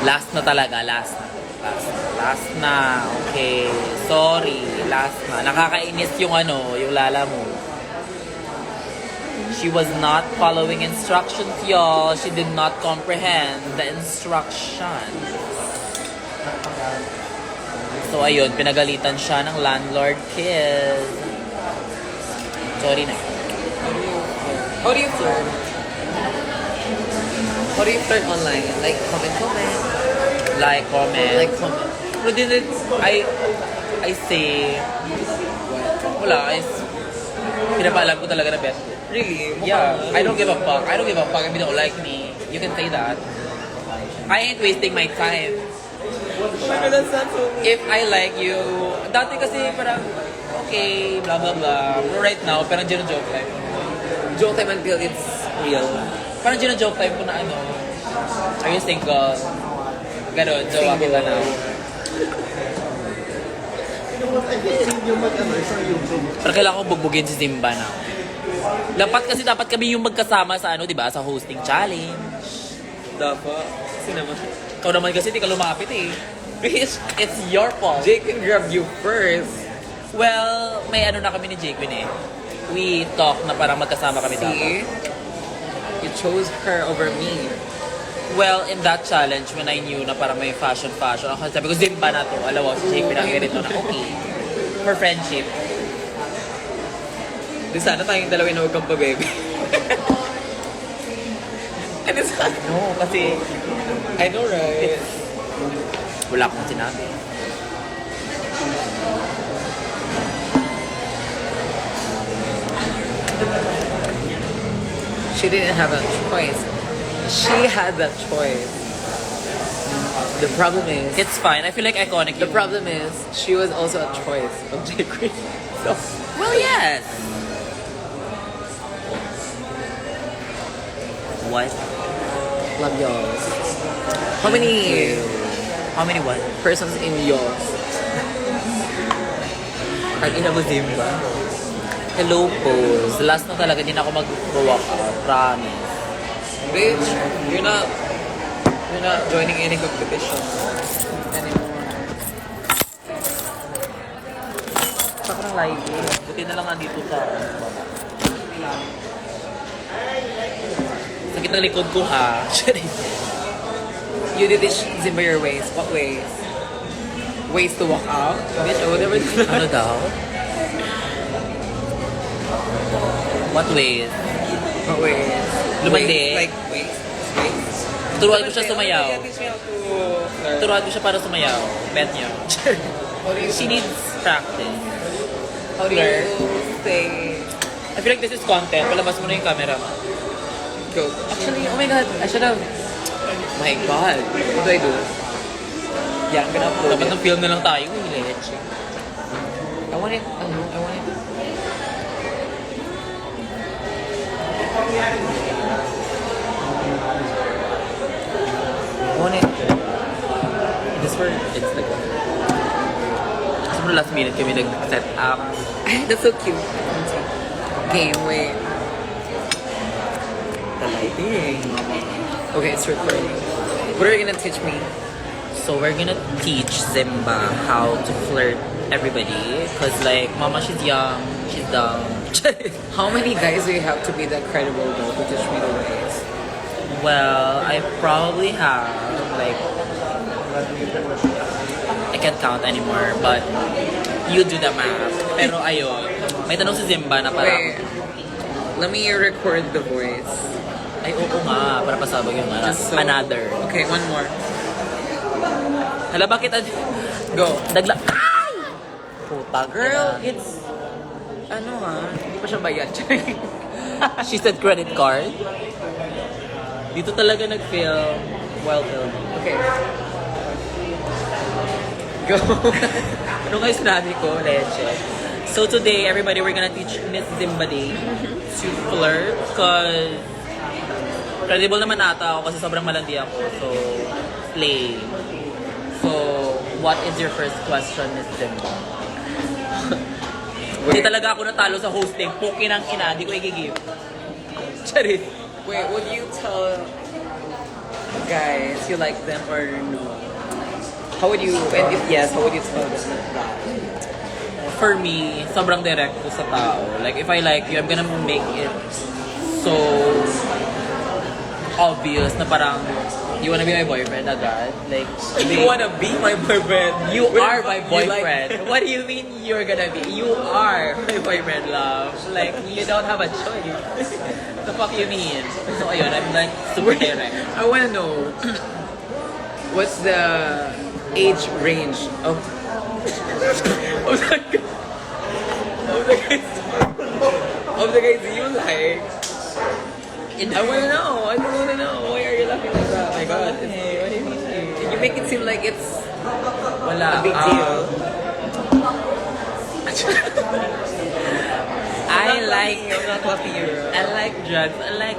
Last na talaga, last na. Last na. Okay. Sorry. Last na. Nakakainis yung yung lala mo. She was not following instructions, y'all. She did not comprehend the instructions. So, ayun. Pinagalitan siya ng landlord kids. Sorry na. How do you flirt? How do you flirt online? Like comment. Like, comment. Like comment. But then I say, wala, pinapaalam ko talaga na best ko. Really? Yeah, I don't give a fuck. I don't give a fuck if you don't like me. You can say that. I ain't wasting my time. Oh my God, that's not so... If I like you, dati kasi parang, okay, blah blah blah. Pero right now, parang gino-joke time. Joke time until it's real. Parang gino-joke time ko na are you single? Ganon, jowa kita na. Pero kailangan ko bugbugin si Zimba na. Dapat kami yung magkasama sa di ba? Sa hosting challenge. Dapat. Sinama. Ikaw naman kasi di ka lumapit eh. It's your fault. Jake can grab you first. Well, may na kami ni Jake eh. We talk na parang magkasama kami dapat. See? You chose her over me. Well, in that challenge, when I knew na parang may fashion, ako sabi ko, Zimba na to. Alaw, si Jake pinag-ganito na, okay. For friendship. Di sana tayong dalawa na huwag kang pa-baby. And it's like, No, kasi I know, right? wala akong sinabi. She didn't have a choice. She had that choice. The problem is... It's fine. I feel like iconic. The problem is, she was also a choice of Jake Green. So, Well, yes. What? love y'alls. How many How many what? persons in y'alls? Ang ina mo, Zimba. Hello po. Last na talaga, din ako mag-walk out. Promise. Bitch, you're not joining any competition anymore. Saka ng live eh. Buti na lang nandito sa... Sakit ng likod ko ha. You did it, Zimba, your ways. What ways? Ways to walk out? Bitch, I would never do that. Ano daw? What ways? What ways? Lumandi. Ways, like, ways. Ways. Turuan ko siya sumayaw. Teach me how to flirt. Turuan ko siya para sumayaw. Bet niyo. How do you She needs practice. How do you say I feel like this is content. Palabas mo na yung camera. go? Actually, oh my God, I should have. My God, what do I do? Yeah, I'm gonna upload Dapat it. ng film na lang tayo. Leche. I want it. I want it. I want it. This for Instagram. Kasi mo last minute kami nag-set up. That's so cute. Game, wait. The lighting. Okay, it's recording. What are you gonna teach me? So we're gonna teach Zimba how to flirt everybody. Cause like, mama, she's young. She's dumb. How many guys do you have to be that credible though to teach me the ways? Well, I probably have like... I can't count anymore, but you do the math. Pero ayun, may tanong si Zimba na parang... Wait, let me record the voice. Ay, oo nga, para pasabog yung Just so- another. Okay, one more. Hala, bakit? Go. Dagla... Ay! Puta, Girl, ina. it's... Ano hindi pa siya bayad. She said credit card. Dito talaga nag-film while filming. Okay. Go. Ano nga yung sinabi ko? Leche. So today, everybody, we're gonna teach Miss Zimbadi to flirt cause credible naman ata ako kasi sobrang malandi ako. So, play. So, what is your first question, Miss Zimba? Hindi talaga ako natalo sa hosting. Puki ng ina, di ko i-give. Charit. Wait, would you tell guys, you like them or no? How would you, and if yes, how would you tell them that? For me, sobrang direct ko sa tao. Like, if I like you, I'm gonna make it so obvious na parang, you wanna be my boyfriend agad? Like, You wanna be my boyfriend? you When are my you like- boyfriend. What do you mean you're gonna be? You are my boyfriend, love. Like, you don't have a choice. The fuck you mean? So, ayun, I'm like super direct. I wanna know, what's the age range of of the guys of the guys you like? I wanna know. I don't wanna know. Why are you laughing like that? Oh my God. Hey, what do you mean? You make it seem like it's Wala. a big deal. I like I'm not laughing you. I like drugs. I like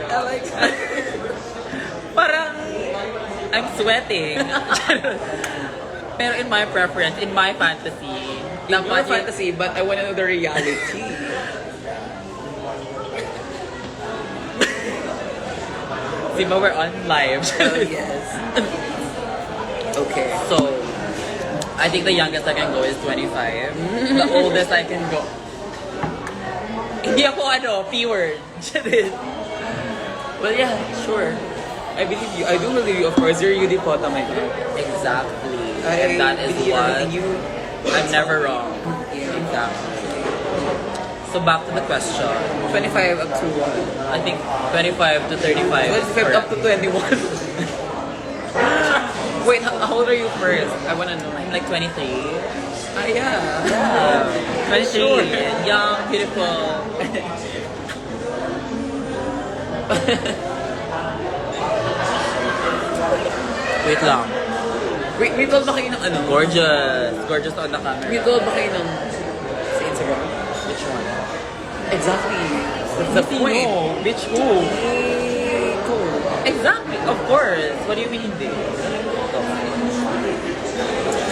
I like parang I'm sweating. Pero in my preference, in my fantasy, Not my dapat fantasy, but I wanna know the reality. Diba we're on live. Oh, yes. Okay. So, I think the youngest I can go is 25. The oldest I can go. Hindi ako P-word. Well, yeah, sure. I believe you. I do believe you. Of course, you're Yudi Pota, my God. Exactly. And that is believe what everything you. I'm never wrong. Yeah. Exactly. So back to the question. 25 up to what? I think 25 to 35. is 25 up to correct. 21. Wait, how old are you first? I wanna know. I'm like 23. Ah, yeah. 23. Sure. Young, beautiful. Wait lang. Wait, mutual ba kayo ng ano? Gorgeous. Gorgeous on the camera. Mutual ba kayo ng sa Instagram? Which one? Exactly. That's the point. No. Which who? Eh, cool. Exactly. Of course. What do you mean hindi?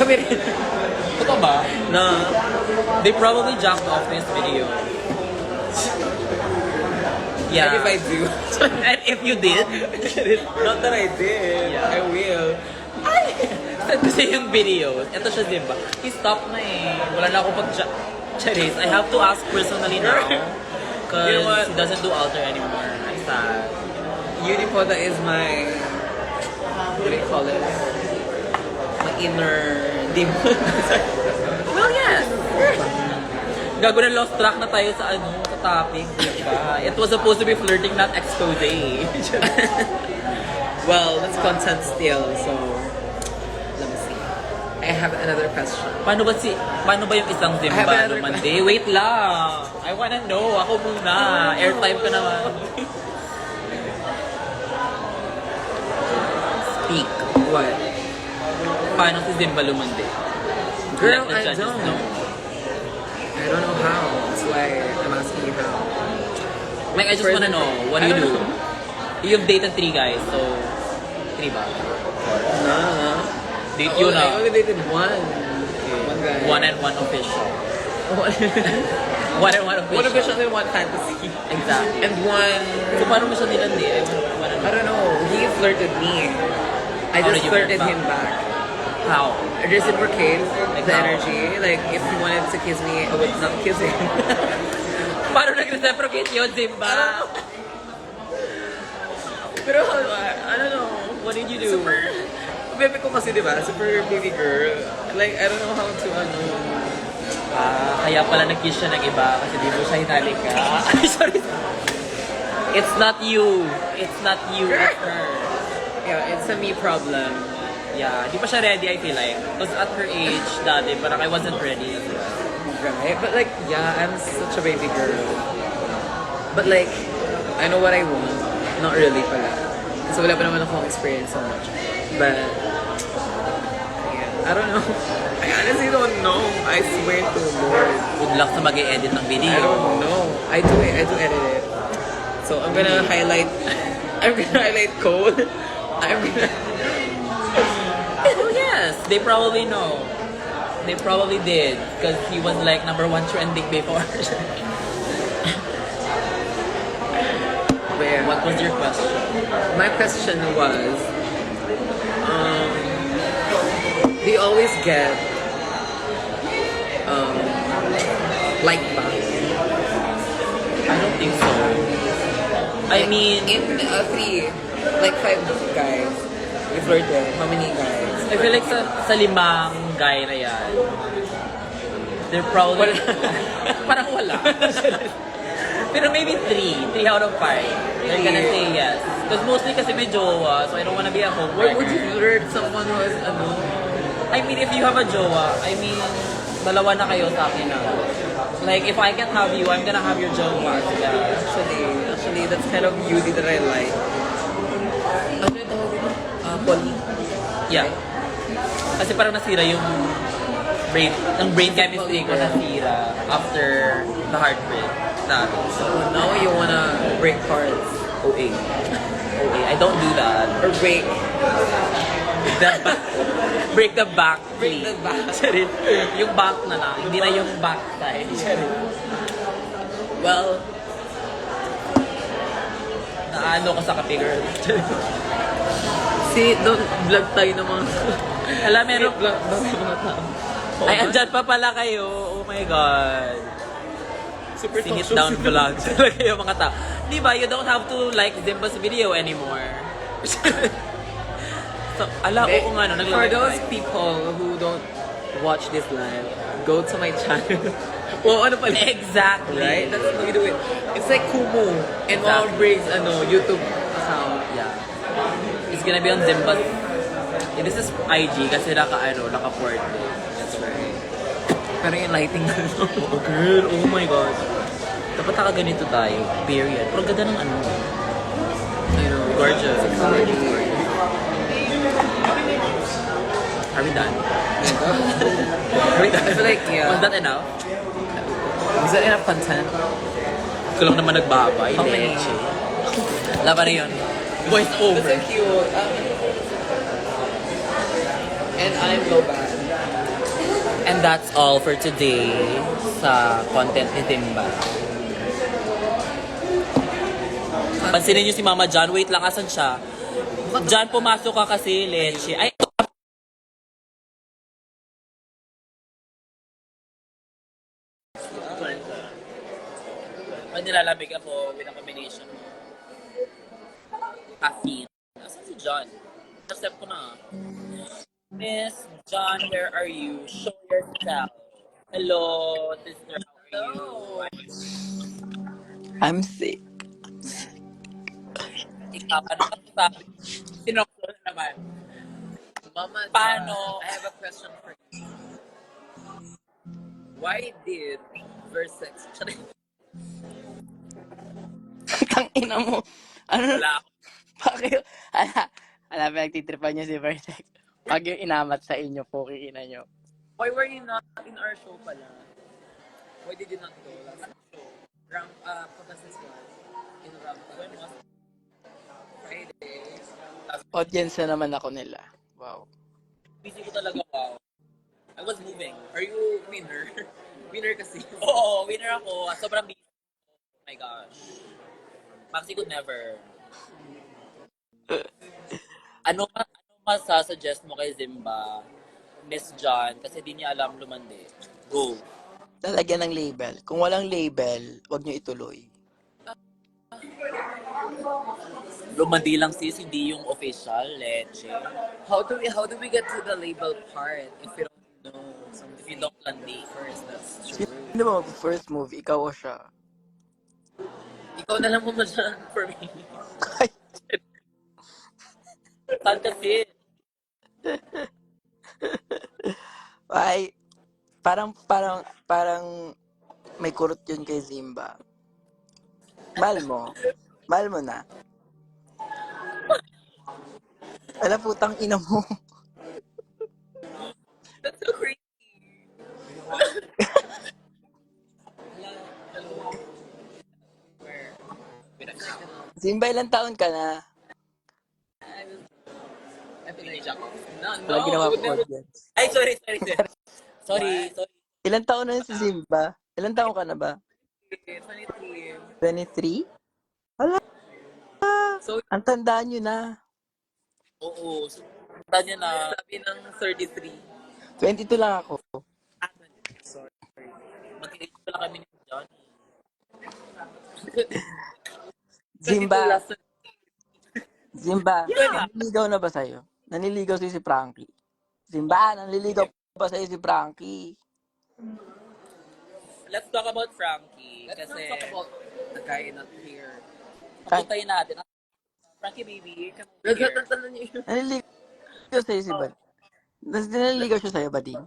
Kami rin. Totoo ba? Na, They probably jumped off this video. Yeah. and if I do. And if you did, Not that I did. Yeah. I will. kasi yung video, ito siya diba? He stopped na eh. Wala na ako pag-charis. I have to ask personally now. Because You know what? he doesn't do altar anymore. I'm sad. Unipoda is my, what do you call it? My inner demon. Well, yes. Gago na lost track na tayo sa sa topic, diba? It was supposed to be flirting, not expose. Well, that's content still, so let me see. I have another question. Paano ba yung isang I have Zimba another no Monday? Wait lang. I wanna know. Ako muna. Airtime ka naman. Speak. What? Paano si Zimba Lumande? Girl, Let the I judges don't. know. I don't know how. That's why I'm asking you how. Like, I just wanna know. What do you I do? don't know. You've dated 3 guys, so 3 ba? Nah. Date you I na. only dated one. One guy. 1 and 1 official. One. 1 and 1 official. One official and one fantasy. Exactly. And one. So, paano mo siya nilandi? I wanna I know. don't know. He flirted me. I How just did you flirted flirt him back. How? I reciprocate Like the how? energy. Like if he wanted to kiss me, I would not kiss him. Paano nag-reciprocate yun, Zimba? Pero I don't know. What did you do? Super. Bebe ko kasi, di ba? Super baby girl. Like, I don't know how to, Kaya pala nag-kiss siya ng iba kasi di mo siya hinalika. Ay, sorry. It's not you. It's not you. It's her. Yeah, it's a me problem. Yeah, di pa siya ready, I feel like. Because at her age, dati, parang I wasn't ready as well. Right? But like, yeah, I'm such a baby girl. But like, I know what I want. Not really pala. Kasi wala pa naman akong experience so much. But, yeah, I don't know. I honestly don't know. I swear to Lord. Good luck sa mag-edit ng I video. don't know. I do edit it. So I'm gonna highlight code. I'm gonna Oh yes, they probably know. They probably did. Because he was like #1 trending before. But yeah, What was your question? my question was, um, do you always get like back? I don't think so. I mean, In three, like 5 guys, you flirted. How many guys? I feel like sa limang guy na yan, they're probably... parang wala. Pero maybe 3 out of 5. They're gonna say yes. Because mostly kasi may jowa, so I don't wanna be a Why homewrecker. would you flirt someone who is I mean, if you have a jowa, I mean, dalawa na kayo sa akin na. Like, if I can't have you, I'm gonna have your jowa. Yeah. Actually, that's kind of beauty that I like. Ano yung tawag dito? Poly. Yeah. Kasi parang nasira yung brain chemistry ko nasira after the heartbreak natin. So, So now you wanna break hearts. OA. OA. I don't do that. Or break. Break the back. Break the back. Charit. Yung back na lang. Hindi na yung back side. Charit. Well, Naano ko sa kape, girl. see, don't vlog tayo ng mga... Alam, meron... Vlog daw ng mga tao. Ay, andyan pa pala kayo. Oh my God. Super Sing it talk show. down vlog. Talaga yung mga tao. Di ba, you don't have to like Zimba's video anymore. So, ala, oo nga, no, For naglalagay those tayo. people who don't watch this live, go to my channel. Well, ano pala? Exactly. Right? That's how we do it. It's like Kumu and all Exactly. Briggs YouTube account. Yeah. It's gonna be on Zimba's. This is IG kasi naka-port. That's right. Pero yung lighting Oh, girl. Oh my God. Dapat nakaganito tayo. Period. Pero ganda ng ano. I know. Gorgeous. Gorgeous. Are we done? I feel like, yeah. Was that enough? Is that enough content? Ito lang naman nagbabay. How many? Laba rin yun. Voice That's so over. cute. And I'm Loban. And that's all for today sa content ni Timba. Pansinin niyo si Mama John. Wait lang, asan siya? John, pumasok ka kasi, leche. Ay, pag nilalamig ako with a combination of caffeine. Asan si John? Accept ko na. Miss John, where are you? Show yourself. Hello, sister. How are you? I'm sick. Ikaw, ano ka sabi? Sinokso na naman. Mama, Paano? I have a question for you. Why did Versex... Tang ina mo. Ano? Wala ako. Bakit? Alam, nagtitripan niyo si Vertex. Pag yung inamat sa inyo, puki ina nyo. Why were you not in our show pala? Why did you not go last show? Pagkasis one. In Rampa. When was it? Friday. Audience na naman ako nila. Wow. Busy ko talaga, wow. I was moving. Are you winner? Winner kasi. Oo, winner ako. Sobrang busy. Oh my gosh. Maxi could never. Ano masasuggest mo kay Zimba, Miss John, kasi di niya alam lumandi? Go. Lalagyan ng label. Kung walang label, wag nyo ituloy. Lumandi lang sis, hindi yung official, leche. How do we get to the label part if we don't know something? If you don't landi. First, that's true. Sino ba first move? Ikaw o siya? Ikaw na lang muna dyan for me. Saan kasi? Ay, parang may kurot yun kay Zimba. Mahal mo. Mahal mo na. Alam, putang ina mo. That's so crazy. Zimba, ilang taon ka na? I feel like no, Wala ginawa I would ko never. audience. Ay, sorry. Sorry. Ilang taon na yun si Zimba? Ilang taon ka na ba? 23. 23? Wala. So, Ang tandaan nyo na. Oo. So, tanda niya na. sabi ng 33. 22 lang ako. Ah, sorry. Mag-iit pa lang kami ni Johnny. Zimba, last Zimba, Yeah. naniligaw na ba sa'yo? Naniligaw sa'yo si Frankie. Zimba, naniligaw ba sa'yo si Frankie? Let's talk about Frankie. Let's Kasi, not talk about the guy not here. papuntayin natin. Frankie, baby, come over here. Nagtatanong niyo yun. Naniligaw sa'yo si Bad. Naniligaw siya sa'yo, Bading.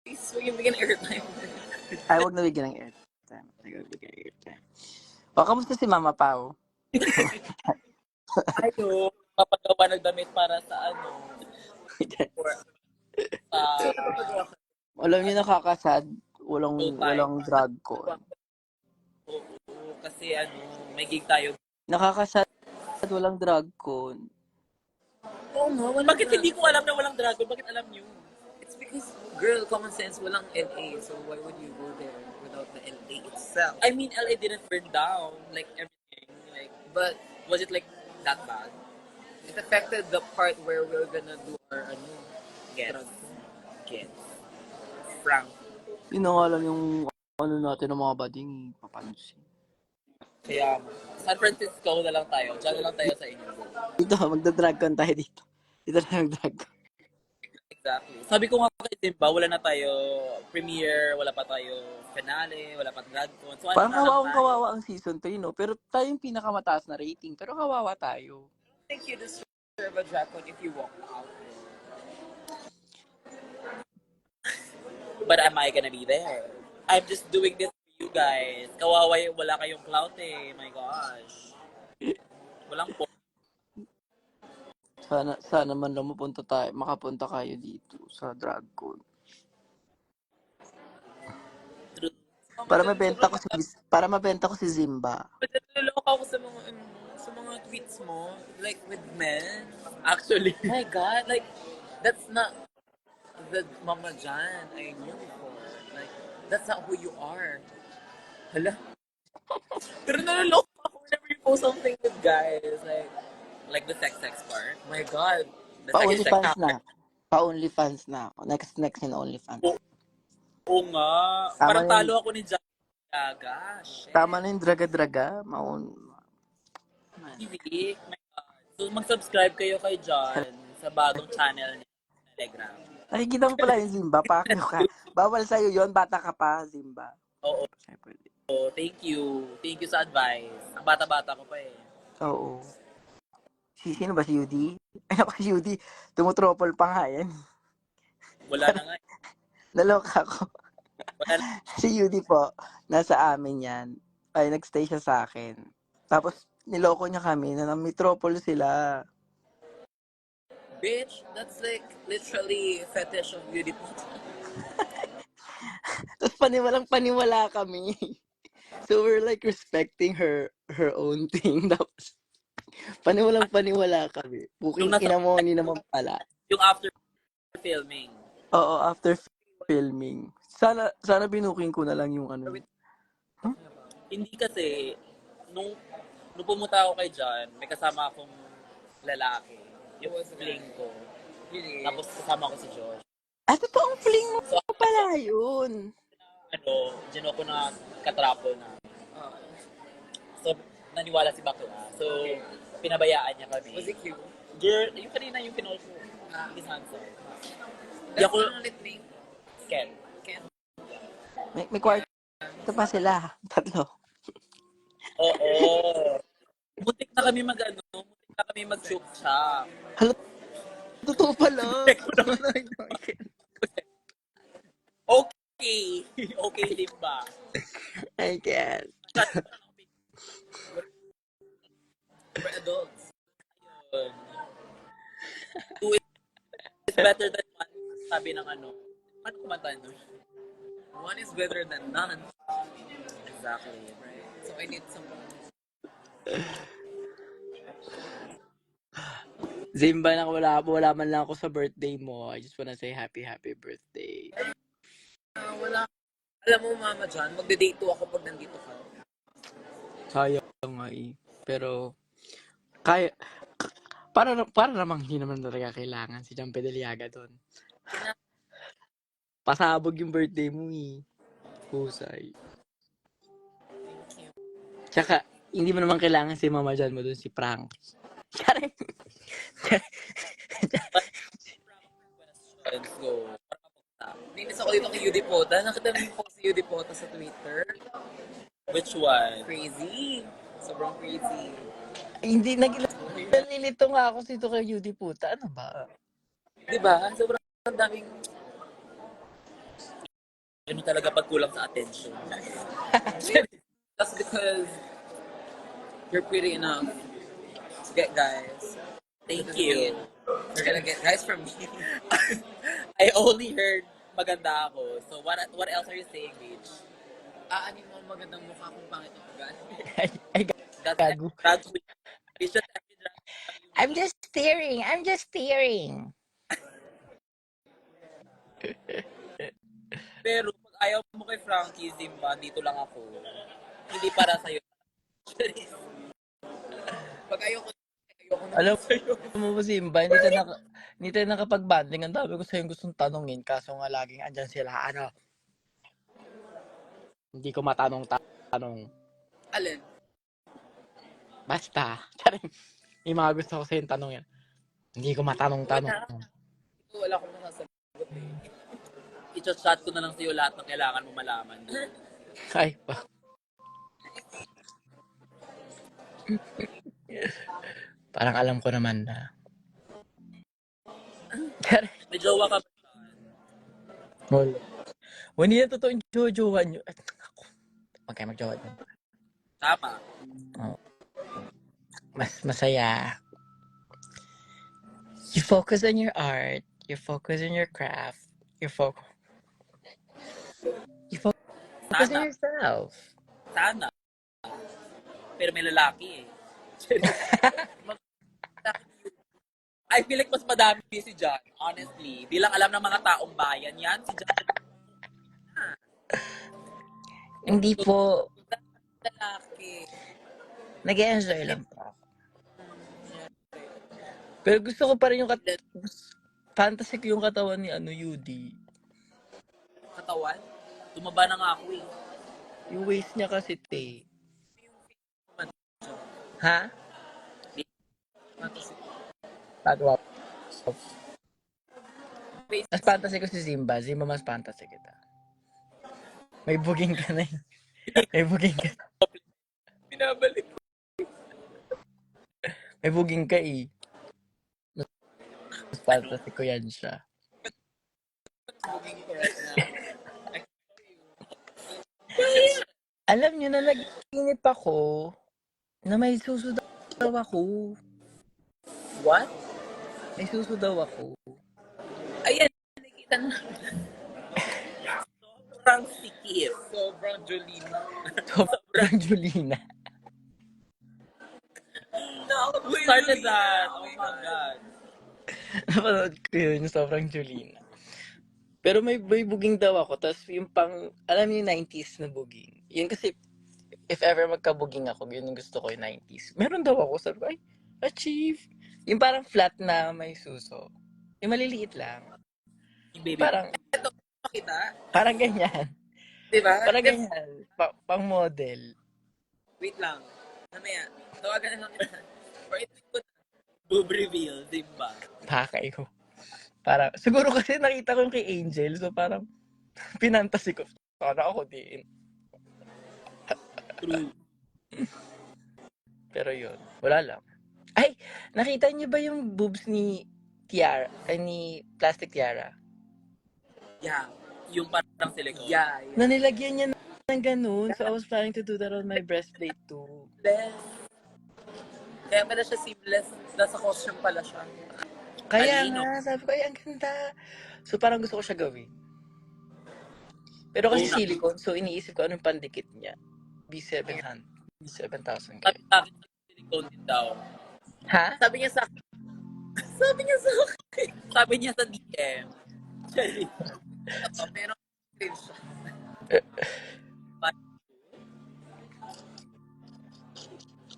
Please, huwag yung bigyan ng airtime. Ay, huwag na bigyan ng airtime. Huwag bigyan ng airtime. O, kamusta si Mama Pao? Ayo, papagawa ng damit para sa for, Alam niyo, nakakasad. Full time. Walang drag con. oo, kasi may gig tayo. Nakakasad, walang drag con. Oo nga, wala Bakit na. hindi ko alam na walang dragon? Bakit alam niyo? It's because, girl, common sense, walang LA. So why would you go there without the LA itself? I mean, LA didn't burn down, like everything. Like, But was it like that bad? it affected the part where we're gonna do our Get. drag. Get. Frank. Yun na nga lang yung ano natin ng mga bading papansin. Kaya, San Francisco na lang tayo. Diyan na lang tayo sa inyo. Dito, magda-drag con tayo dito. Dito na mag-drag con. Exactly. Sabi ko nga kay Dimba, wala na tayo premiere, wala pa tayo finale, wala pa drag con. So, Parang na lang tayo? kawawang-kawawa ang season 3, no? Pero tayo yung pinakamataas na rating. Pero kawawa tayo. I think you deserve a drag con if you walk out. But am I gonna be there? I'm just doing this for you guys. Kawawa yung wala kayong clout eh. My gosh. Walang po. Sana man lang makapunta kayo dito sa drag con. Para mabenta ko si Zimba. Naliloko ako sa mga tweets mo, like with men. Actually. My God, like, that's not the Mama Jan I knew before. Like, that's not who you are. Hala. Pero naluloko ako whenever you post something with guys. Like the sex part. My God. The sex Pa-OnlyFans na. Pa-OnlyFans na ako. Next in OnlyFans. Oo nga. Tama Parang yun. talo ako ni Jack. Gosh. Tama na yung draga-draga. TV. My God. So mag-subscribe kayo kay John sa bagong channel niya. Telegram. Nakikita mo pala yung Zimba. Pakyo ka. Bawal sa'yo yon, bata ka pa, Zimba. Oo. Thank you. Thank you sa advice. Ang bata-bata ko pa eh. Oo. Sino ba si Yudi? Ay, ako si Yudi. Tumutropol pa nga yan. Wala na nga. Naloka ako. Wala na. Si Yudi po, nasa amin yan. Ay, nagstay siya sa akin. Tapos, niloko niya kami na metropol sila. Bitch, that's like literally fetish of beauty. Tapos paniwala kami. So we're like respecting her own thing. Tapos paniwala kami. Buking Yung nasa- ina mo, hindi naman pala. Yung after filming. Oo, after filming. Sana binuking ko na lang yung ano. Hindi kasi, nung pumunta ako kay John, may kasama akong lalaki. Yung fling ko. Tapos kasama ko si Josh. Totoong fling mo pala yun. Dyan ako na katrapo na. So, naniwala si Bakla. So, pinabayaan niya kami. Was it cute? Girl, yung kanina yung pinol ko. He's handsome. That's Ako- the only thing. Ken. May kwarto pa sila. 3. Oo. Muntik na kami muntik na kami mag-shook-shock. Totoo pala. Okay. Okay, Limba. I can't. We're adults. Ayun. Two is better than one. Sabi ng ano kumanta nun? One is better than none. Exactly. Right? So I need some. Zimba, wala man lang ako sa birthday mo. I just wanna say happy birthday. Wala. Alam mo, Mama Jan, magde-date 2 ako pag nandito ka. Sayang nga eh. Pero, Kaya, para namang hindi naman talaga kailangan si John Pedeliaga doon. Pasabog yung birthday mo eh. Husay. Tsaka, hindi mo naman kailangan si Mama Jan mo doon, si Frank. Charing. Let's go. Ninis ako dito kay Yudi Pota. Nakita mo yung post si Yudi Pota sa Twitter? Which one? Crazy. Sobrang crazy. Hindi, nalilito nga ako dito kay Judy Puta. Ano ba? Diba? Sobrang daming... Ano talaga pag kulang sa attention? That's because you're pretty enough to get guys. Thank you. You're gonna get guys from me. I only heard maganda ako. So what else are you saying, Beach? Aanin mo ang magandang mukha kung pangit ang ugali. Ay, That's gago. Drag queen. It's just every drag I'm just staring. Pero pag ayaw mo kay Frankie Zimba, dito lang ako. Hindi para sa'yo. Pag ayoko na Alam sa'yo. mo ba, Simba, hindi tayo nakapag-banding. Ang dami ko sa'yo gustong tanongin, kaso nga laging andyan sila. Ano? Hindi ko matanong-tanong. Alin? Basta. Charing. Yung mga gusto ko sa'yo tanong yan. Hindi ko matanong-tanong. Wala akong nasasagot eh. I-chat ko na lang sa'yo lahat ng kailangan mo malaman. Ay, pa. Parang alam ko naman na. May jowa ka ba? Wala. Hindi na totoo yung jojowa nyo. Okay, magjowa nyo. Tama. Oh. Mas masaya. You focus on your art. You focus on your craft. You focus on Sana. yourself. Sana. Pero may lalaki eh. I feel like mas madami si John, honestly. Di lang alam ng mga taong bayan yan. Si John, Hindi po. Lalaki. Nag-enjoy lang po ako. Pero gusto ko pa rin yung fantasy ko yung katawan ni Yudi. katawan. Tumaba na nga ako eh. Yung waist niya kasi, te. Ha? Tatwa. Mas fantasy ko si Zimba. Zimba mas fantasy kita. May buging ka na yun. May buging ka. Binabalik ko. May buging ka eh. Mas fantasy ko yan siya. Booking ko right now. Alam niyo na nag-inip ako na may suso daw ako. What? May suso daw ako. Ayan, nakikita na. Sobrang sikip. Sobrang Jolina. Sobrang Julina. No, who started that? Oh my God. Napanood ko yun, sobrang Julina. Pero may buging daw ako, tapos yung alam niyo yung 90s na buging. Yun kasi, if ever magka-buging ako, yun yung gusto ko yung 90s. Meron daw ako, sabi ko, ay, achieve. Yung parang flat na may suso. Yung maliliit lang. Yung baby. Parang, Makita? parang ganyan. Diba? Parang ganyan. Pang model. Wait lang. Mamaya, tawagan na lang kita. For it ko na. Boob reveal, Zimba. Pakay ko. Parang, siguro kasi nakita ko yung kay Angel, so parang, pinantasi ko. Sana ako din. True. Pero yun, wala lang. Ay, nakita niyo ba yung boobs ni Tiara, ni Plastic Tiara? Yeah. Yung parang silicone. Yeah. Na nilagyan niya ng ganun, so I was planning to do that on my breastplate too. Seamless. Kaya pala siya seamless. Nasa costume pala siya. Kaya Talino. nga, sabi ko, ay, ang ganda. So parang gusto ko siya gawin. Pero kasi Oo na. silicone, so iniisip ko anong pandikit niya. B700. B7,000. Sabi sa akin, silicone din daw. Ha? Sabi niya sa akin. Sabi niya sa akin. Sabi niya sa DM. Pero screenshot.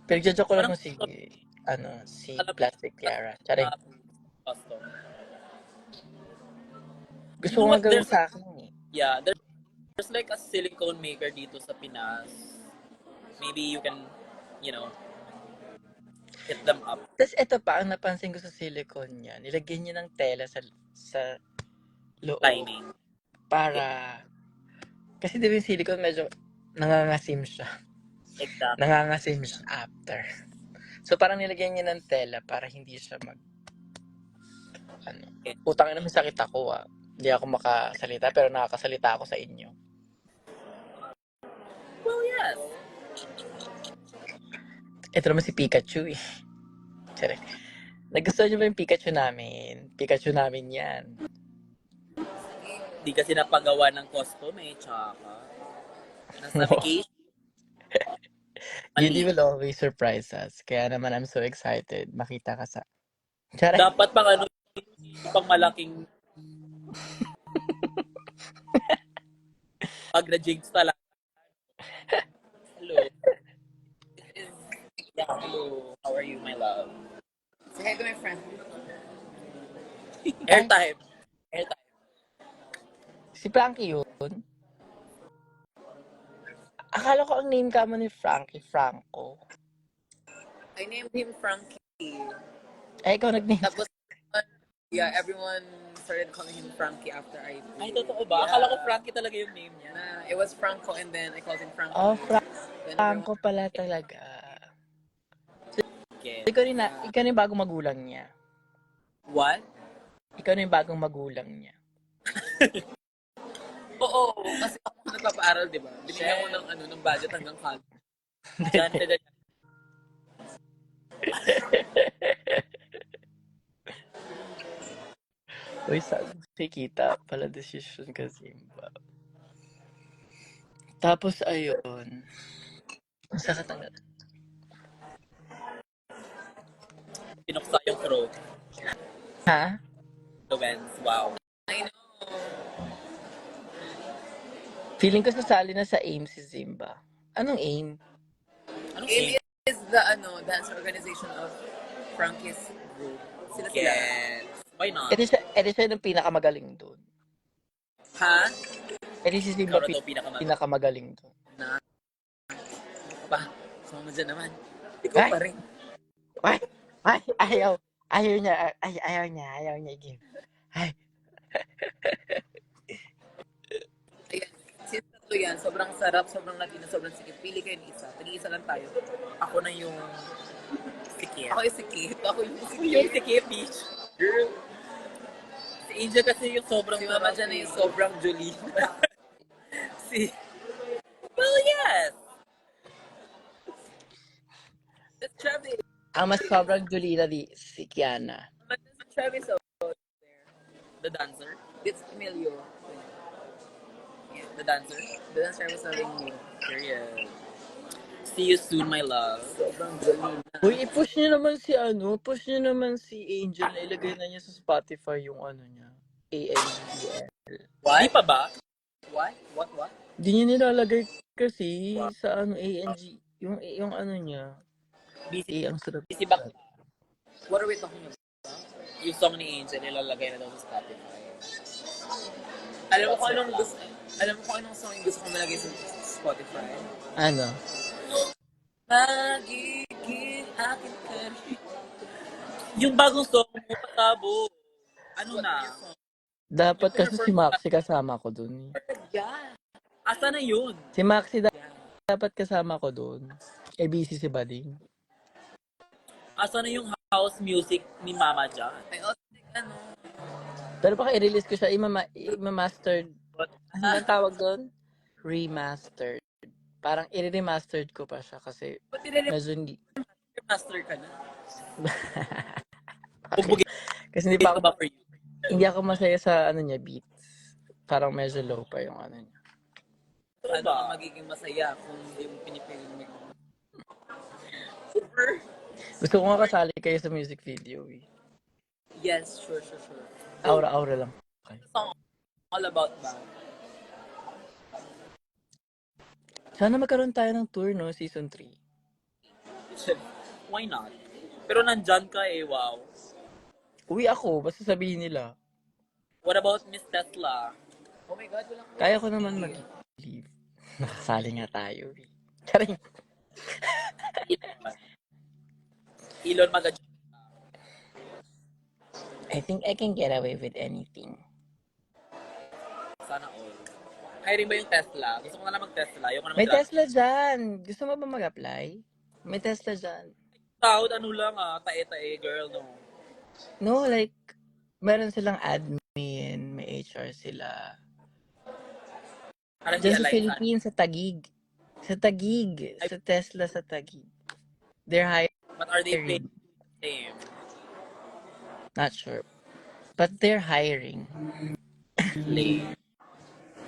Pinagja-joke ko lang kung sige. si Alam mo, Plastic Tiara. Charing. custom. Gusto You know ko nga what? gawin sa akin eh. Yeah, there's like a silicone maker dito sa Pinas. Maybe you can, you know, hit them up. Tapos ito pa, ang napansin ko sa silicone niya, nilagyan niya ng tela sa loob Lining. para, kasi di ba yung silicone medyo nangangasim siya. Exactly. Nangangasim siya after. So parang nilagyan niya ng tela para hindi siya utang na may sakit ako ah. Hindi ako makasalita pero nakakasalita ako sa inyo. Well, yes. Ito naman si Pikachu eh. Sorry. Nagustuhan niyo ba yung Pikachu namin? Pikachu namin yan. Di kasi napagawa ng costume eh, tsaka. Nasa vacation. Yudi will always surprise us. Kaya naman I'm so excited makita ka sa... Charay. Dapat pang ano, pang malaking pag na-jinx talaga. Hello. Yeah, hello. How are you, my love? Say hi to my friend. Airtime. Airtime. Si Frankie yun? Akala ko ang name ka mo ni Frankie, Franco. I named him Frankie. Ay, ikaw nag-name. Tapos, yeah, everyone started calling him Frankie after I... Ay, totoo ba? Akala ko Frankie talaga yung name niya. It was Franco and then I called him Frankie. Oh, Then Franco pala talaga. Okay. Ikaw na yung bagong magulang niya. What? Ikaw na yung bagong magulang niya. Oo, kasi ako nagpapaaral, di ba? Binigyan ko ng budget hanggang college. Diyan, diyan. Uy, saan kikita pala decision ka, Simba. Tapos, ayun. Sa katanggal. Pinuksa yung throat. Ha? The Wens. Wow. I know. Feeling ko sasali na sa AIM si Simba. Anong AIM? Anong AIM name? is the dance organization of Frankie's group. Sila. Yes. Why not? Ito siya yung pinakamagaling doon. Ha? Ito si Simba Ikaw na daw pinakamagaling. pinakamagaling doon. Pa, sumama dyan naman. Ikaw Ay! pa rin. Ay, ayaw niya i-give. Ay, Ayan. Since tatlo yan, sobrang sarap, sobrang Latino, sobrang sikip. Pili kayo ni isa. Tag-iisa lang tayo. Ako na yung sikip. Ako yung sikip. Ako yung Yung sikip. sikip, bitch. Girl. Si Angel kasi yung sobrang Si Mama dyan ay sobrang Jolie. si... Well, yes. That's Travis. ang mas sobrang Julina si Kiana. That's Travis over there. The dancer. That's Emilio. The dancer. The dancer was having you. Period. See you soon, my love. Sobrang Jolie na. Uy, push niyo naman si Angel na ilagay na niya sa Spotify yung niya. ANGL. Why? Di pa ba? What? What? Di niya nilalagay kasi sa ANG, yung niya. Busy, ang sarap. busy back. What are we talking about? Yung song ni Angel, nilalagay na daw sa Spotify. Alam mo kung anong song yung gusto kong malagay sa Spotify? Ano? Magiging akin ka rin. Yung bagong song mo, Patabo. Ano na? Dapat kasi si Maxi kasama ko dun. Yeah. Asa na yun? Si Maxi dapat kasama ko dun. busy si Bading. Asa na yung house music ni Mama dyan? I also think, Pero baka i-release ko siya, i-mastered. Ano ang tawag doon? Remastered. Parang i-remastered ko pa siya kasi Ba't medyo hindi. master ka na? Bubugin Kasi hindi pa ko ako, ba for you? hindi ako masaya sa niya, beats. Parang medyo low pa yung niya. Ano ka magiging masaya kung hindi mo pinipili mo? Super. Gusto ko nga kasali kayo sa music video eh. Yes, sure. Aura lang. Okay. Song all about ba? Sana magkaroon tayo ng tour, no? Season 3. Why not? Pero nandyan ka eh, wow. Uwi ako, basta sabihin nila. What about Miss Tesla? Oh my God, walang Kaya ko naman mag-leave. Nakasali nga tayo. Charing. Elon Magad. I think I can get away with anything. Sana all. Hiring ba yung Tesla? Gusto ko na lang mag-Tesla. Ayoko na May mag-drive. Tesla dyan. Gusto mo ba mag-apply? May Tesla dyan. Sahod ano lang tae-tae girl, no? No, like, meron silang admin, may HR sila. Parang di Diyan sa align sa Philippines, sa Taguig. Sa Taguig. Sa Tesla sa Taguig. They're But are they hiring. paying the same? Not sure. But they're hiring. Lame.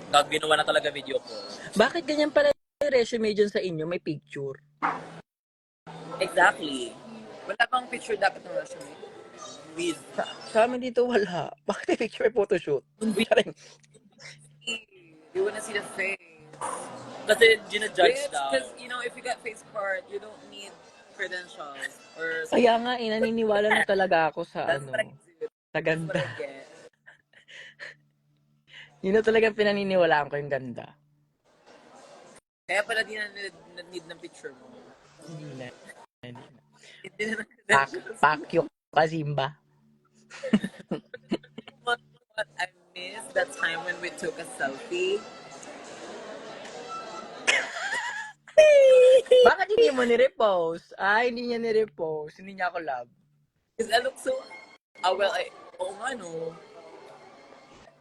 Gag, ginawa na talaga video ko. Bakit ganyan pala yung resume dyan sa inyo? May picture. Exactly. Wala bang picture dapat ng resume? With. Sa amin dito wala. Bakit may picture may photoshoot? Charing. You wanna see the face. Kasi ginajudge Bitch, daw. because, you know, if you got face card, you don't need credentials or Kaya nga, naniniwala na talaga ako sa That's what I ano. do. Sa That's what ganda. I get. Yun na talagang pinaniniwalaan ko yung ganda. Kaya pala di na need ng picture mo. Hindi na. Hindi na. Hindi na Pakyo ka, Simba. what I miss that time when we took a selfie. Bakit hindi mo ni-repost? Hindi niya ni-repost. Hindi niya ako love. Because I look so... Oo nga, no.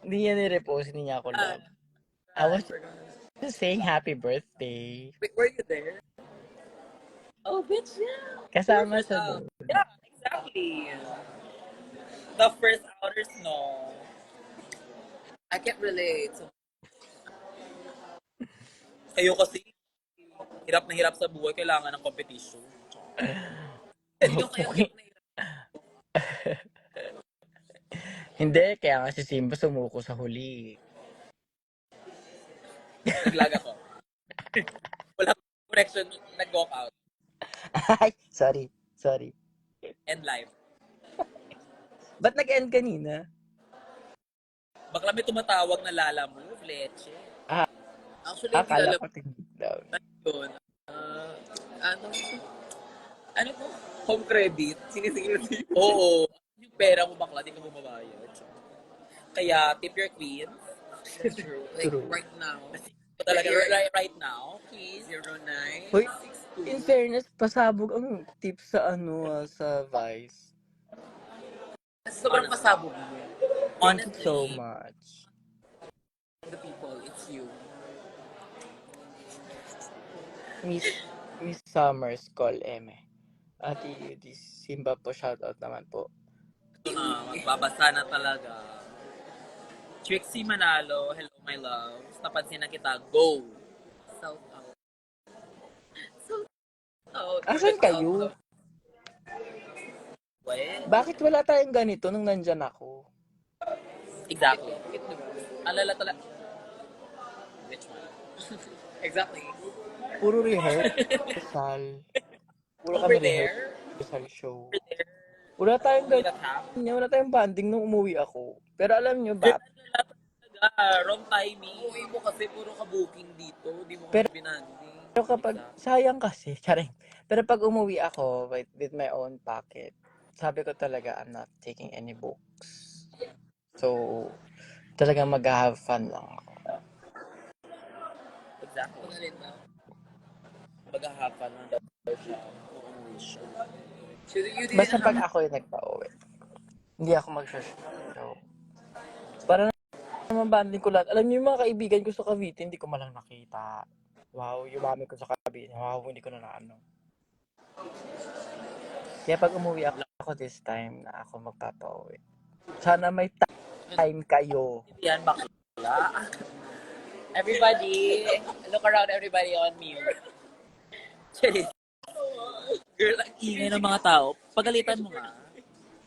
Hindi niya ni-repost. Hindi niya ako love. I was just saying happy birthday. Wait, were you there? Oh, bitch, yeah. Kasama sa doon. Yeah, exactly. The first outers, no. I can't relate. So, Kayo kasi, hirap na hirap sa buhay, kailangan ng competition. ikaw kaya Okay. Hindi, kaya nga si Simba sumuko sa huli. Naglag ako. Wala connection, nag-walk out. Ay, sorry. End live. Ba't nag-end kanina? Bakla may tumatawag na Lala Move, leche. actually, hindi Akala alam ko tingin daw. yun. Ano to? Home credit? Sinisingil mo yun? Oo. Yung pera mo bakla, di ka bumabayad. Kaya, tip your queen. True. Like, True. right now. Talaga, right now, please. 09. Hoy, in fairness, pasabog ang tips sa sa Vice. Sobrang pasabog mo. Thank you so much. The people, it's you. Miss Summers, call Eme. Ate Yudi, Simba po, shoutout naman po. Ito na, magbabasa na talaga. Trixie Manalo, hello my love. Napansin na kita, go! South out. South out. Asan kayo? Well, Bakit wala tayong ganito nung nandyan ako? exactly. Alala talaga. Which one? Exactly. Puro rehearsal. Puro Over kami there? rehearsal show. Over there? Wala tayong With a cap? ganyan. Wala tayong banding nung umuwi ako. Pero alam nyo ba? Wrong timing. Uwi mo kasi puro ka-booking dito. Di mo Pero- kami binanding. Pero kapag, sayang kasi, charing. Pero pag umuwi ako with my own pocket, sabi ko talaga, I'm not taking any books. So, talagang mag-have fun lang ako. Exactly. Mag-hahapan na daw siya. Uuwi siya. So you didn't Basta have pag ako yung nagpa-uwi, hindi ako mag-show. Para naman banding ko lahat. Alam niyo yung mga kaibigan ko sa Cavite, hindi ko malang nakita. Wow, yung mami ko sa Cavite, wow, hindi ko na naano. Kaya pag umuwi ako this time na ako magpapa-uwi. Sana may time kayo. Yan, bakla. Everybody, look around everybody on mute. Charis. Girl, ang ingay ng mga tao. Pagalitan mo nga.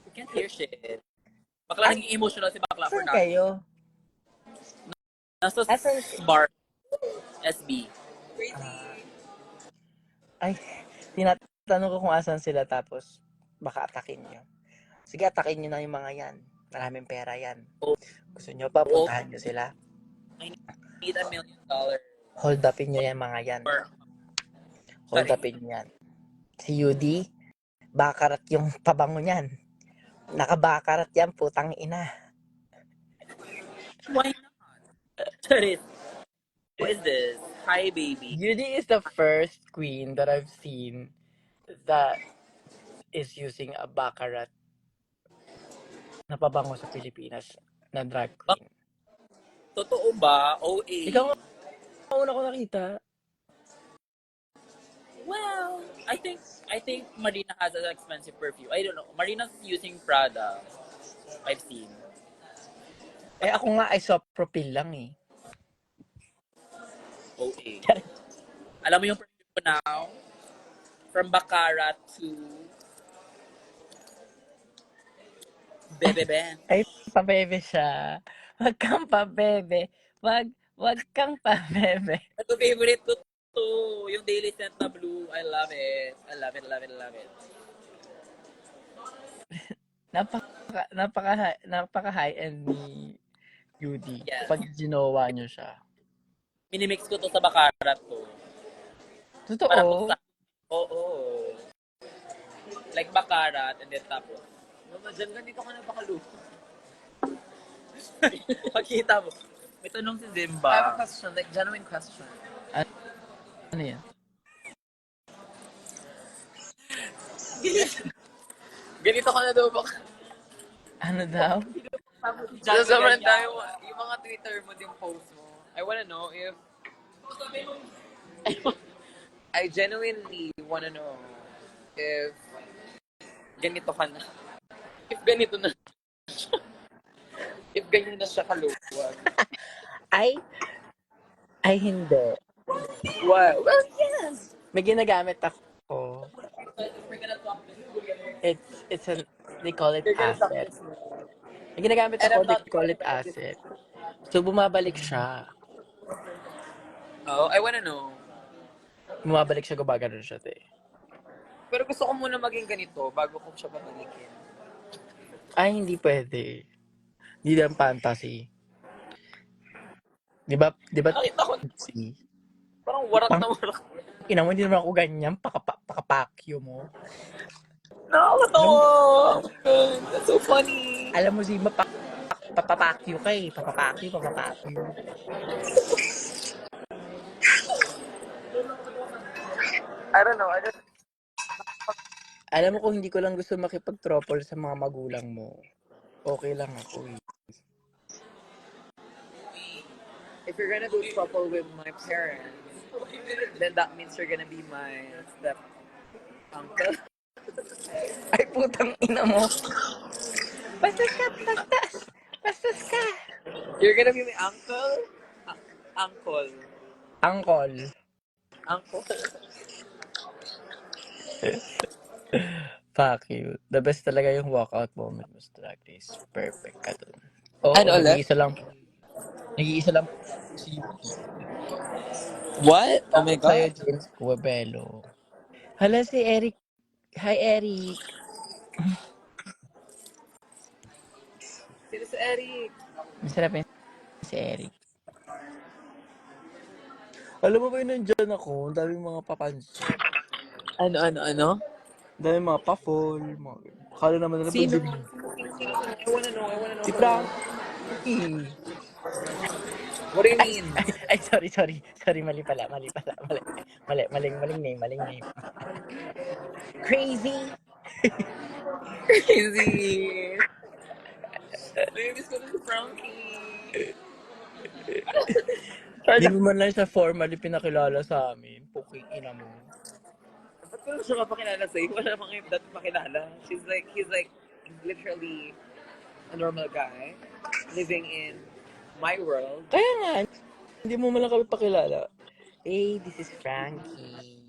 You can't hear shit. Bakla naging emotional si Bakla for Saan nothing. kayo? Nasa Asan- bar. SB. Ay, tinatanong ko kung asan sila tapos baka atakin nyo. Sige, atakin nyo na yung mga yan. Maraming pera yan. Gusto nyo pa, Oo, puntahan nyo sila. I need $1 million. Hold upin nyo yan mga yan. Or, Hold sorry. upin nyo yan. Si Yudi, bakarat yung pabango niyan. Nakabakarat yan, putang ina. Why not? Sorry. Who is this? Hi, baby. Yudi is the first queen that I've seen that is using a baccarat na pabango sa Pilipinas na drag queen. Totoo ba? OA. Ikaw nga una ko nakita. Well, I think Marina has an expensive perfume. I don't know. Marina's using Prada. I've seen. Eh ako nga ay Sopropil lang eh. OA. Alam mo yung perfume ko now? From Baccarat to Bebe Ben. Ay, pabebe siya. Wag kang pabebe. Wag kang pabebe. Ito favorite ko to. Yung Daily Scent na blue. I love it. I love it, love it, love it. Napaka high-end ni Yudi. Yes. Pag ginawa niyo siya. Minimix ko to sa Baccarat ko. Totoo. Parang oo. Like Baccarat and then tapos. Mama, dyan ganito ka na bakaluto. Makita mo. May tanong si I have a Zimba. question, like genuine question. Ano yan? Ganito ka na daw ba? Ano daw? So, sobrang dami mo, yung mga Twitter mo, yung post mo. I wanna know if, I genuinely wanna know if ganito ka na. If ganito na siya. If ganyan na siya kaluwag. Ay hindi. Wow. Well, yes. May ginagamit ako. They call it asset. May ginagamit And ako, I'm not they call it asset. So, bumabalik siya. Oh, I wanna know. Bumabalik siya, gumagano siya, te. Pero gusto ko muna maging ganito bago ko siya babalikin. Ay, hindi pwede. Hindi lang fantasy. Di ba, Nakita ko, si parang warak na warak. ina mo, hindi naman ako ganyan, pakapakyo mo. Nakakatawa! That's so funny! Alam mo, si papapakyo ka eh. Papapakyo. I don't know, Alam mo, kung hindi ko lang gusto makipag-tropol sa mga magulang mo, okay lang ako eh. if you're gonna do trouble with my parents, then that means you're gonna be my step uncle. Ay, putang ina mo. Bastos ka. You're gonna be my uncle? Uncle. Angkol. Uncle. Fuck you. The best talaga yung walkout moment mo sa Drag Race. Perfect ka dun. Oo, Ano ulit? Nag-iisa lang si What? Oh my sa'yo, god. James Cuabelo. Hala, si Eric. Hi, Eric. Sino si Eric? Masarap yun si Eric. Alam mo ba yun, nandyan ako? Ang daming mga papansin. Ano? Ang daming mga pa-fall. Akala naman nila Sino? bibili. I wanna know. Si Frankie. What do you mean? Ay, sorry. Mali pala. Maling name. Crazy. Crazy. Baby, ko na si Frankie. Hindi mo man lang siya formally pinakilala sa amin. Puking ina mo. Ba't ko lang siya mapakilala sa'yo? Wala namang kayo dati pakilala. He's like literally a normal guy living in my world. Kaya nga, hindi mo man lang kami pakilala. Hey, this is Frankie.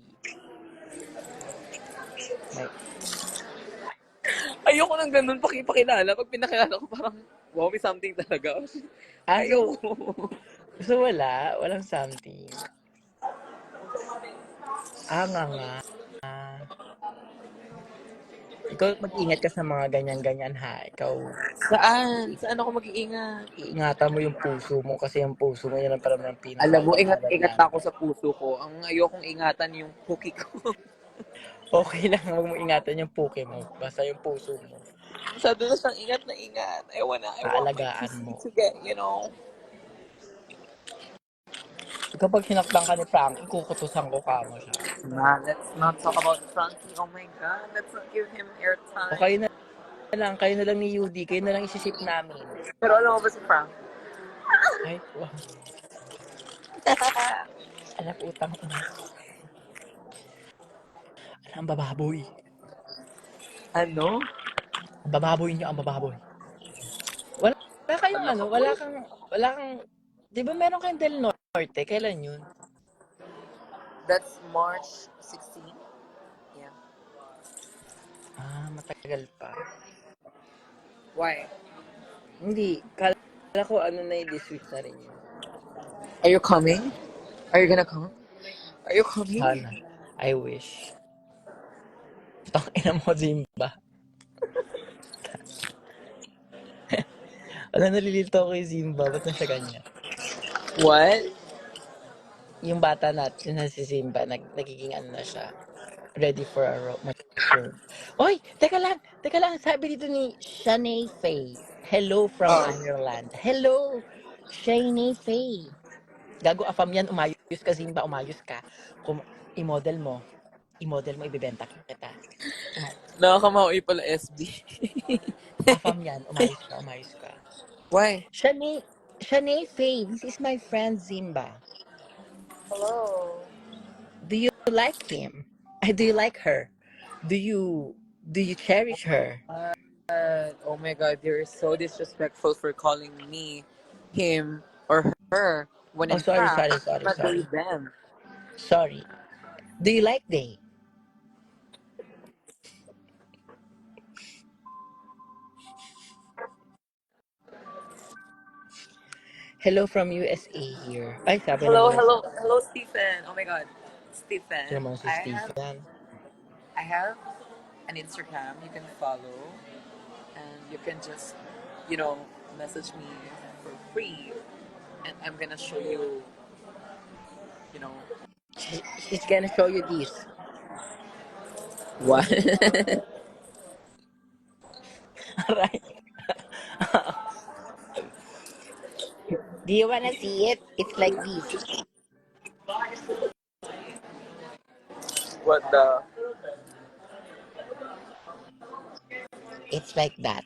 Ayoko nang ganun pakilala. Pag pinakilala ko parang, wow, may something talaga. Ayoko. So walang something. Nga. Ikaw mag-ingat ka sa mga ganyan-ganyan ha. Ikaw, Saan? Saan ako mag-iingat? iingatan mo yung puso mo kasi yung puso mo yun ang parang ng Alam mo, pinaka-importante ingat-ingat yan. ako sa puso ko. Ang ayokong ingatan yung cookie ko. Okay lang, huwag mo ingatan yung puke mo. Basta yung puso mo. Masyado na siyang ingat na ingat. I want my Aalagaan pussy mo. to get, you know. Kapag sinaktan ka ni Frankie, kukutusan ko ka mo siya. Man, let's not talk about Frankie. Oh my God, let's not give him O airtime. kayo na lang ni Yudi, kayo na lang isisip namin. Pero alam mo ba si Frank? Ay, wow. Anak utang ina. Ang bababoy. Ano? Ang bababoy niyo, ang bababoy. Wala kayong Ano ano, ka, boy? wala kang, di ba meron kayong Del Norte? Kailan yun? That's March 16. Yeah. Ah, matagal pa. Why? Hindi, kala ko ano na this week na rin yun. Are you coming? Are you gonna come? Are you coming? Sana. I wish. Tang ina mo, Zimba. Wala, nalilito ako kay Zimba. Ba't na siya ganyan? What? Yung bata natin na si Zimba, nagiging ano na siya. Ready for a mature. Oy, teka lang. Sabi dito ni Shanae Faye. Hello from Oh. Ireland. Hello, Shanae Faye. Gago afam yan, umayos ka Zimba, umayos ka. Kung i-model mo, ibibenta kita. Nakakamaui pala SB. Afam yan, umayos ka. Why? Shanae Faye, this is my friend Zimba. Hello. Do you like him? Do you like her? Do you cherish her? Oh my God, you're so disrespectful for calling me, him, or her when Oh, in sorry. fact, I'm not really them. Sorry. Do you like Day? Hello from USA here. Ay, sabi ng Hello, US. hello, hello, Stephen. Oh my God, Stephen. Sino naman si Stephen? I have an Instagram you can follow, and you can just, message me for free, and I'm gonna show you, you know, She's gonna show you this. what. Alright. Do you wanna see it? It's like this. What the? It's like that.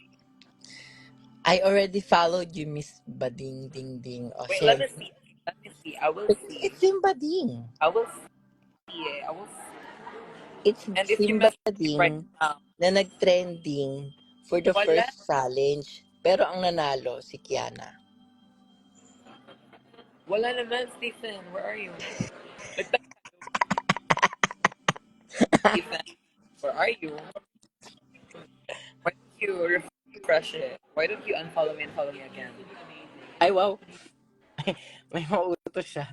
I already followed you, Miss Bading Ding Ding. Oh, Wait, let me syempre. see. Let me see. I will see. It's Simbading. I will see it. I will see. It's And if you message me right Simbading now, na nag-trending for the wala. first challenge. Pero ang nanalo, si Kiana. Wala naman, Stephen. Where are you? Stephen, where are you? Why don't you refresh it? Why don't you unfollow me and follow me again? Ay, wow. May mautos siya.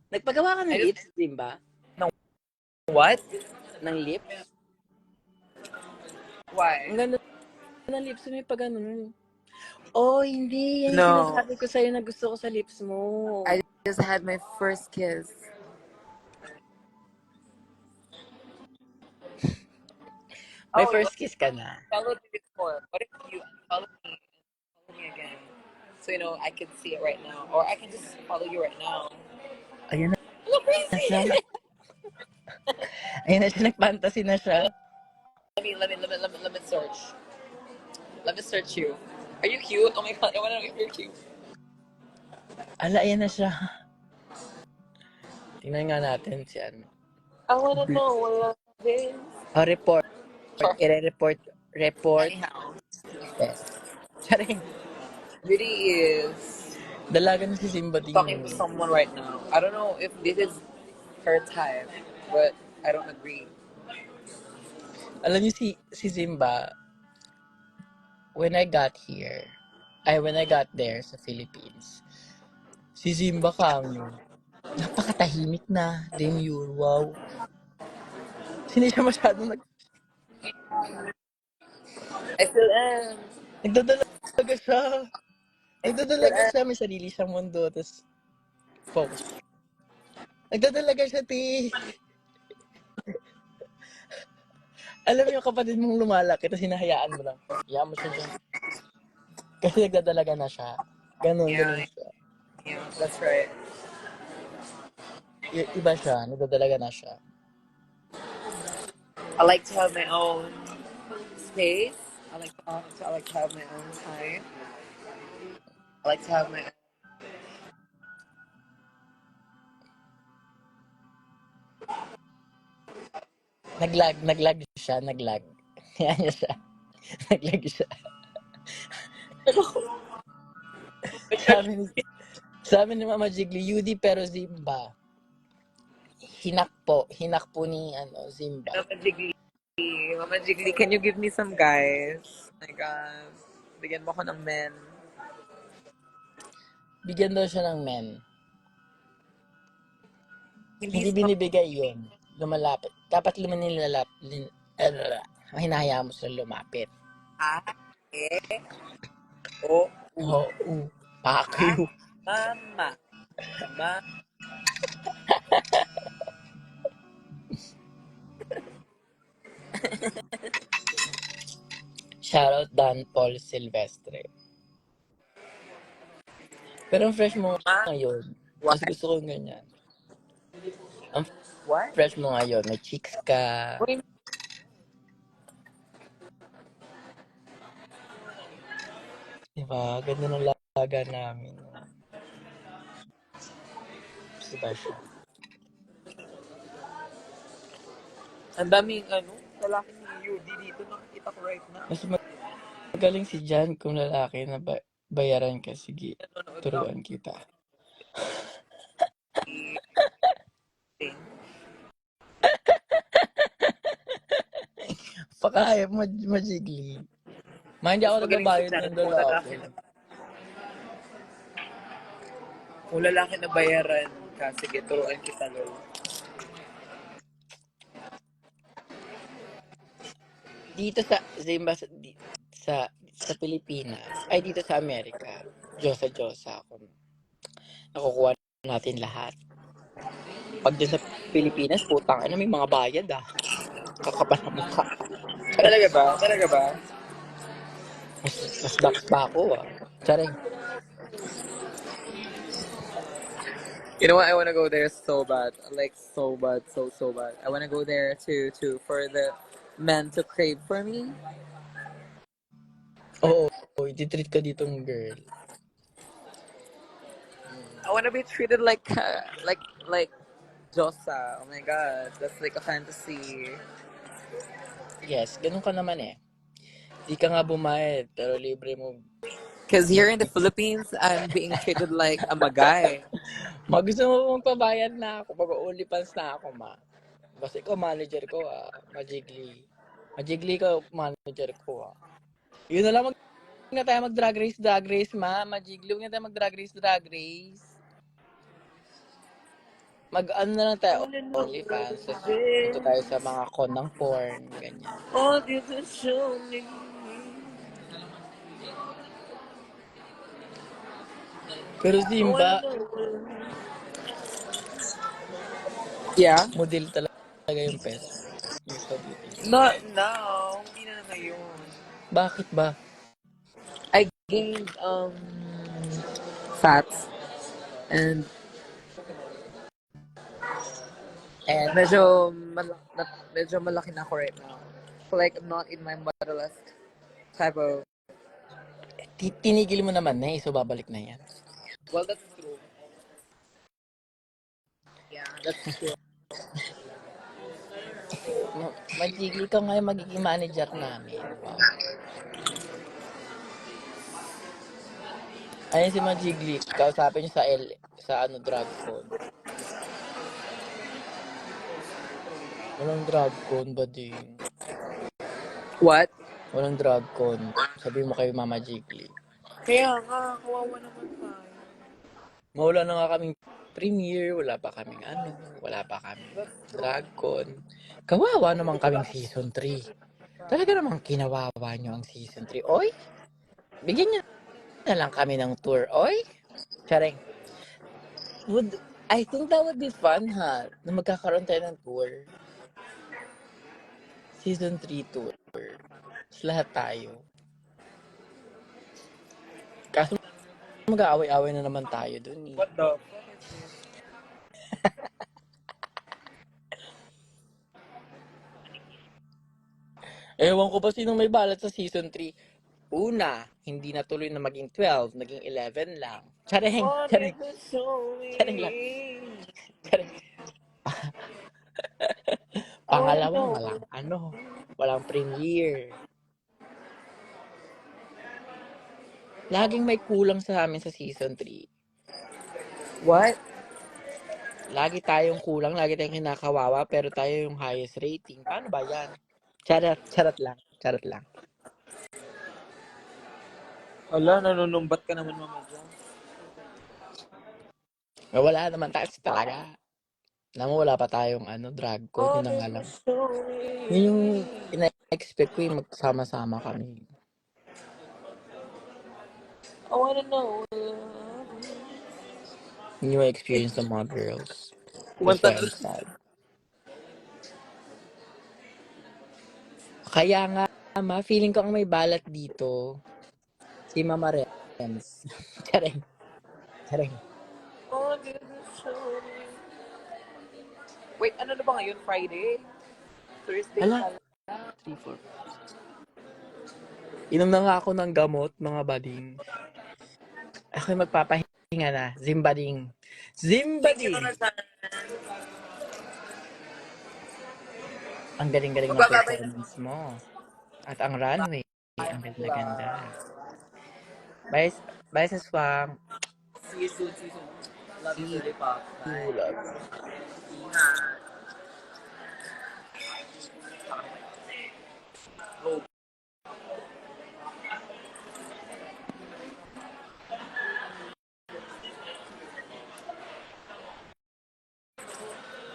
Nagpagawa ka ng I just- lips, din ba? What? Ng lips? Why? Ang ganda ng lips mo, may pag ganun. Oh, hindi. Yan yung No. sinasabi ko sa'yo na gusto ko sa lips mo. I just had my first kiss. May first kiss ka na. Follow me before. What if you unfollow me and follow me again? So, I can see it right now. Or I can just follow you right now. Ayan Look na crazy! siya. Ayan na siya, nag-fantasy na siya. Let me search. Let me search you. Are you cute? Oh my God, I wanna know if you're cute. Ala, ayan na siya. Tingnan nga natin si ano. I wanna know what love is. Oh, report. Report. Anyhow, Yes. Charing. Beauty is Dalaga na si Simba din talking yun. to someone right now. I don't know if this is her type, but I don't agree. Alam niyo si Simba, when I got there sa Philippines, si Simba kamo, napakatahimik na, demure, wow. Hindi siya masyadong I still am. Nagdadalaga siya. I still Nagdadalaga am. siya. May sarili siyang mundo. Tapos, focus. Nagdadalaga siya, ti. Alam mo yung kapatid mong lumalaki, tapos hinahayaan mo lang. Hayaan mo siya dyan. Kasi nagdadalaga na siya. Ganun Yeah, siya. yeah, that's right. Iba siya. Nagdadalaga na siya. I like to have my own space. I like to have my own time. I like to have my own. Naglag siya. Naglag. Hayaan niya siya. Naglag siya. Sabi ni, sabi ni Mama Jiggly, Yudi pero Zimba. Hinak po ni Zimba. Mama Jiggly. Mama Jiggly, can you give me some guys? Like, bigyan mo ko ng men. Bigyan daw siya ng men. Hindi Small. binibigay yun. Lumalapit. Dapat hinahayaan mo sila lumapit. Eh. Oh. Oo. Pakyo. Mama. Mama. Shoutout Dan Paul Silvestre. Pero ang fresh mo ngayon. Mas What? gusto ko ganyan. Ang What? fresh mo ngayon. May chicks ka. What do you mean? Diba? Ganda ng laga namin. Diba siya? Ang daming lalaki ni Yudi dito nakikita ko right now. Mas magaling si Jan kung lalaki na bayaran ka. Sige, Nanonood turuan kita. ng Pakaya, majigli. Hindi ako magaling nagbabayad si Jan ng kung lalaki lalaki. na kung lalaki na bayaran ka, sige, turuan kita, lol. Dito sa Zimba, sa Pilipinas, ay dito sa Amerika, Diyosa ako. Nakukuha natin lahat. Pag dyan sa Pilipinas, putang may mga bayad Kakapal ng mukha. Talaga ba? Talaga ba? Mas dax pa ako Charing. You know what? I wanna go there so bad. Like, so bad. So bad. I wanna go there to for the men to crave for me. Oo, ititreat ka ditong girl. I wanna be treated like Josa. Oh my god. That's like a fantasy. Yes, ganun ka naman Di ka nga bumayad, pero libre mo. Because here in the Philippines, I'm being treated like I'm a guy. Gusto mo mong pabayad na ako, mag-OnlyFans na ako, Basta ikaw, manager ko, Majigli. Majigli ka, manager ko, Yun na lang, na tayo mag-drag race, Majigli, huwag na tayo mag-drag race. Mag-ano na lang tayo, OnlyFans. Punta tayo sa mga con ng porn, ganyan. Oh, you to show me. Pero Zimba, yeah? model talaga yung pes. Yung sa beauty. Not now. Hindi na ngayon. Bakit ba? I gained fats and medyo malaki na ako right now. So like I'm not in my motherless type of. Tinigil mo naman so babalik na yan. Well, that's true. Yeah, that's true. Majigli ka ngayon magiging manager namin. Wow. Ayun si Majigli, kausapin niyo sa drug con. Walang drug con ba din? What? Walang drug con. Sabi mo kay Mama Jiggly. Kaya nga, kawawa naman tayo. Mawala na nga kaming premiere, wala pa kaming wala pa kaming drag con. Kawawa naman kaming season 3. Talaga namang kinawawa nyo ang season 3. Oy, bigyan nyo na lang kami ng tour. Oy, charing. I think that would be fun, ha? Na magkakaroon tayo ng tour. Season 3 tour. Tapos lahat tayo. Kaso mag-aaway-away na naman tayo dun eh. What the? Ewan ko pa sinong may balat sa season 3. Una, hindi natuloy na maging 12, naging 11 lang. Charing, charing, charing lang. Charing. Pangalawa, walang premiere. Laging may kulang sa amin sa season 3. What? Lagi tayong kulang, lagi tayong kinakawawa, pero tayo yung highest rating. Paano ba yan? Charot lang. Charot lang. Wala, nanunumbat ka naman mama dyan. Wala naman tayo talaga. Alam mo, wala pa tayong drag queen. Yun na nga lang. Yun yung ina-expect ko yung magsama-sama kami. I wanna know. Yun yung experience ng mga girls. That's Kumanta why I'm sad. Kaya nga, feeling ko ang may balat dito, si Mama Rems. Charing. Charing. Wait, ano na ba ngayon? Friday? Thursday? Hala. 3, 4. Inom na nga ako ng gamot, mga bading. Ako'y magpapahinga na. Zimbading. Zimbading! Ang galing-galing ng performance mo. At ang runway, ang ganda-ganda. Bye, bye sa swam. See you soon, see you soon. Love you, Lollipop. Bye. Love. Ingat. Go.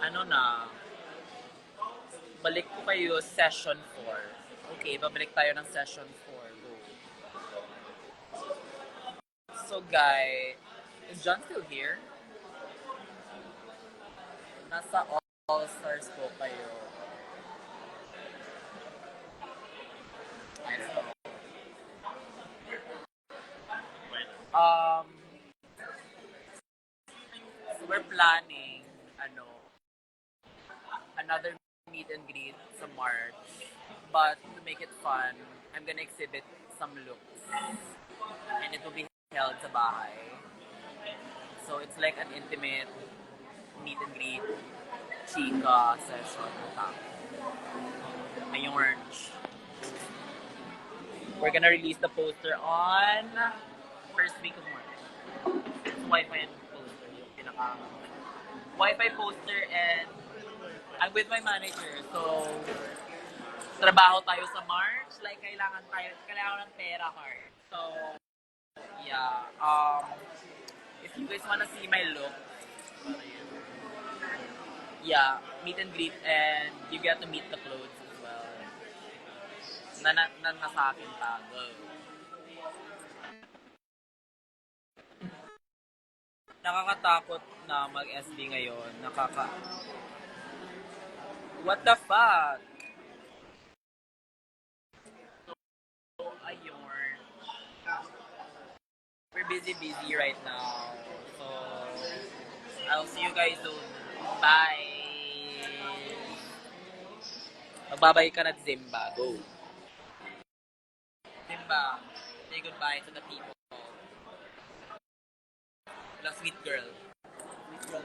Ano na? Balik ko kayo session 4. Okay, babalik tayo ng session 4. Go. So, guys, is John still here? Nasa All-Stars po kayo. I don't know. So we're planning, another meet and greet sa March. But to make it fun, I'm gonna exhibit some looks. And it will be held sa bahay. So it's like an intimate meet and greet, chika session. May orange. We're gonna release the poster on first week of March. It's Wi-Fi poster, yung pinaka Wi-Fi poster, and I'm with my manager. So trabaho tayo sa March, like kailangan ng pera card. So yeah, if you guys wanna see my look, yeah, meet and greet, and you get to meet the clothes as well. Nasa akin pa. Go. Nakakatakot na mag-SB ngayon. What the fuck? So, ayun. We're busy right now. So, I'll see you guys soon. Bye! Magbabay ka na, Zimba. Go! Zimba, say goodbye to the people. The sweet girl. Sweet girl.